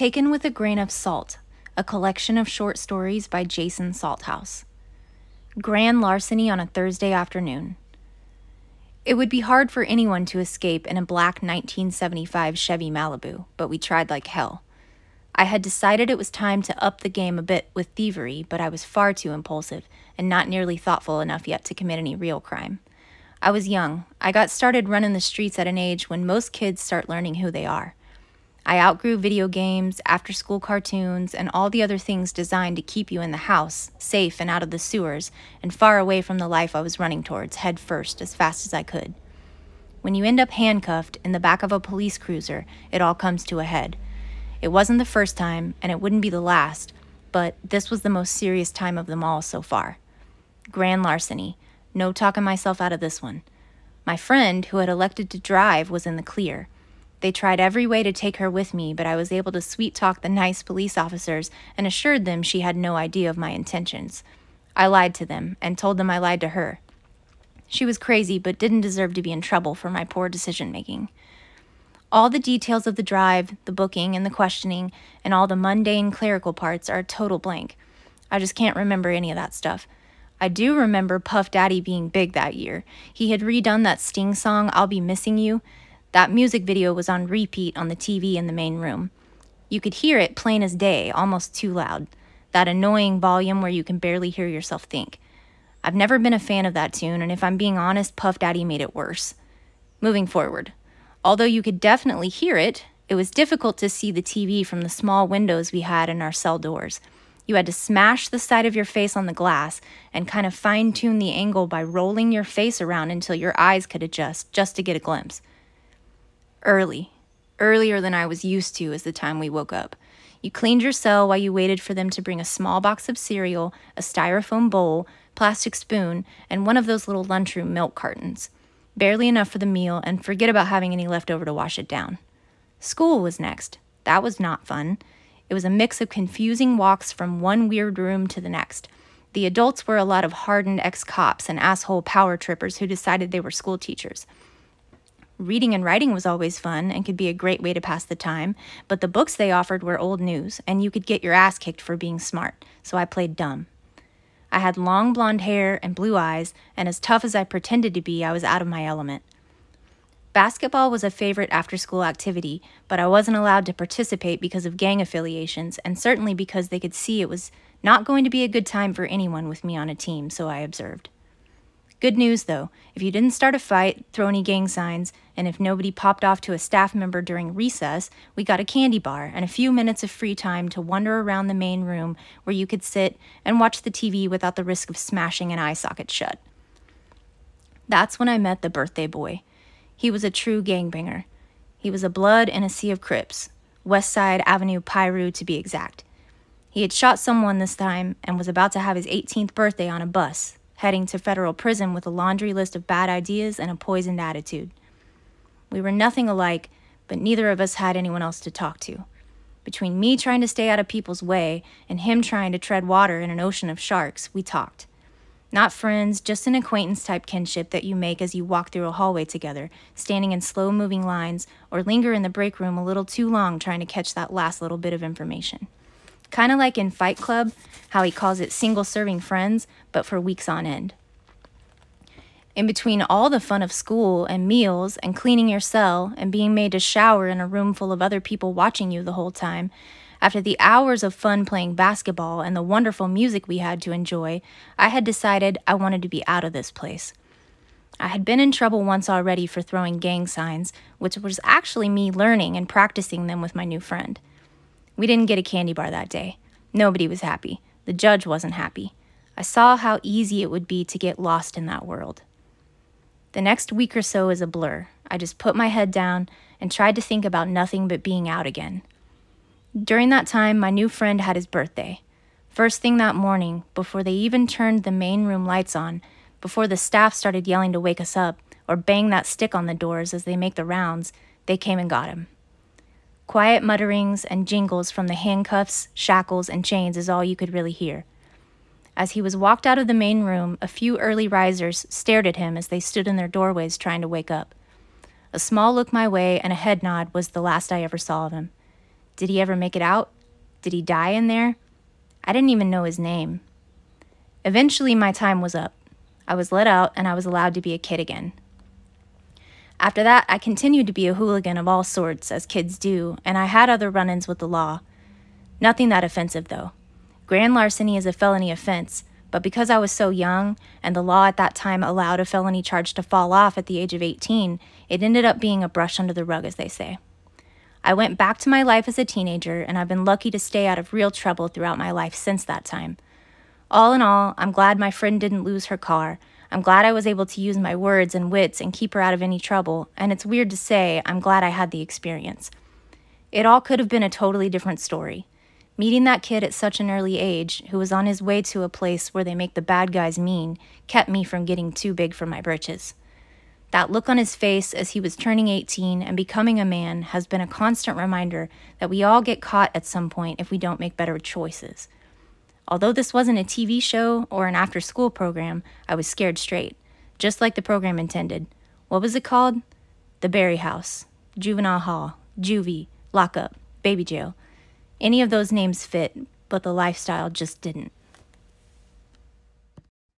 Taken with a Grain of Salt, a collection of short stories by Jason Salthouse. Grand Larceny on a Thursday afternoon. It would be hard for anyone to escape in a black 1975 Chevy Malibu, but we tried like hell. I had decided it was time to up the game a bit with thievery, but I was far too impulsive and not nearly thoughtful enough yet to commit any real crime. I was young. I got started running the streets at an age when most kids start learning who they are. I outgrew video games, after-school cartoons, and all the other things designed to keep you in the house, safe and out of the sewers, and far away from the life I was running towards, head first, as fast as I could. When you end up handcuffed in the back of a police cruiser, it all comes to a head. It wasn't the first time, and it wouldn't be the last, but this was the most serious time of them all so far. Grand larceny. No talking myself out of this one. My friend, who had elected to drive, was in the clear. They tried every way to take her with me, but I was able to sweet-talk the nice police officers and assured them she had no idea of my intentions. I lied to them and told them I lied to her. She was crazy, but didn't deserve to be in trouble for my poor decision-making. All the details of the drive, the booking, and the questioning, and all the mundane clerical parts are a total blank. I just can't remember any of that stuff. I do remember Puff Daddy being big that year. He had redone that Sting song, I'll Be Missing You. That music video was on repeat on the TV in the main room. You could hear it plain as day, almost too loud. That annoying volume where you can barely hear yourself think. I've never been a fan of that tune, and if I'm being honest, Puff Daddy made it worse. Moving forward. Although you could definitely hear it, it was difficult to see the TV from the small windows we had in our cell doors. You had to smash the side of your face on the glass and kind of fine-tune the angle by rolling your face around until your eyes could adjust just to get a glimpse. Earlier than I was used to is the time we woke up. You cleaned your cell while you waited for them to bring a small box of cereal, a styrofoam bowl, plastic spoon, and one of those little lunchroom milk cartons. Barely enough for the meal, and forget about having any left over to wash it down. School was next. That was not fun. It was a mix of confusing walks from one weird room to the next. The adults were a lot of hardened ex-cops and asshole power trippers who decided they were school teachers. Reading and writing was always fun and could be a great way to pass the time, but the books they offered were old news, and you could get your ass kicked for being smart, so I played dumb. I had long blonde hair and blue eyes, and as tough as I pretended to be, I was out of my element. Basketball was a favorite after-school activity, but I wasn't allowed to participate because of gang affiliations, and certainly because they could see it was not going to be a good time for anyone with me on a team, so I observed. Good news, though. If you didn't start a fight, throw any gang signs, and if nobody popped off to a staff member during recess, we got a candy bar and a few minutes of free time to wander around the main room where you could sit and watch the TV without the risk of smashing an eye socket shut. That's when I met the birthday boy. He was a true gangbanger. He was a blood in a sea of Crips, West Side Avenue Piru to be exact. He had shot someone this time and was about to have his 18th birthday on a bus, heading to federal prison with a laundry list of bad ideas and a poisoned attitude. We were nothing alike, but neither of us had anyone else to talk to. Between me trying to stay out of people's way and him trying to tread water in an ocean of sharks, we talked. Not friends, just an acquaintance-type kinship that you make as you walk through a hallway together, standing in slow-moving lines, or linger in the break room a little too long trying to catch that last little bit of information. Kind of like in Fight Club, how he calls it single-serving friends, but for weeks on end. In between all the fun of school and meals and cleaning your cell and being made to shower in a room full of other people watching you the whole time, after the hours of fun playing basketball and the wonderful music we had to enjoy, I had decided I wanted to be out of this place. I had been in trouble once already for throwing gang signs, which was actually me learning and practicing them with my new friend. We didn't get a candy bar that day. Nobody was happy. The judge wasn't happy. I saw how easy it would be to get lost in that world. The next week or so is a blur. I just put my head down and tried to think about nothing but being out again. During that time, my new friend had his birthday. First thing that morning, before they even turned the main room lights on, before the staff started yelling to wake us up or bang that stick on the doors as they make the rounds, they came and got him. Quiet mutterings and jingles from the handcuffs, shackles, and chains is all you could really hear. As he was walked out of the main room, a few early risers stared at him as they stood in their doorways trying to wake up. A small look my way and a head nod was the last I ever saw of him. Did he ever make it out? Did he die in there? I didn't even know his name. Eventually, my time was up. I was let out, and I was allowed to be a kid again. After that, I continued to be a hooligan of all sorts, as kids do, and I had other run-ins with the law. Nothing that offensive, though. Grand larceny is a felony offense, but because I was so young, and the law at that time allowed a felony charge to fall off at the age of 18, it ended up being a brush under the rug, as they say. I went back to my life as a teenager, and I've been lucky to stay out of real trouble throughout my life since that time. All in all, I'm glad my friend didn't lose her car. I'm glad I was able to use my words and wits and keep her out of any trouble, and it's weird to say, I'm glad I had the experience. It all could have been a totally different story. Meeting that kid at such an early age, who was on his way to a place where they make the bad guys mean, kept me from getting too big for my britches. That look on his face as he was turning 18 and becoming a man has been a constant reminder that we all get caught at some point if we don't make better choices. Although this wasn't a TV show or an after-school program, I was scared straight, just like the program intended. What was it called? The Berry House, Juvenile Hall, Juvie, Lockup, Baby Jail. Any of those names fit, but the lifestyle just didn't.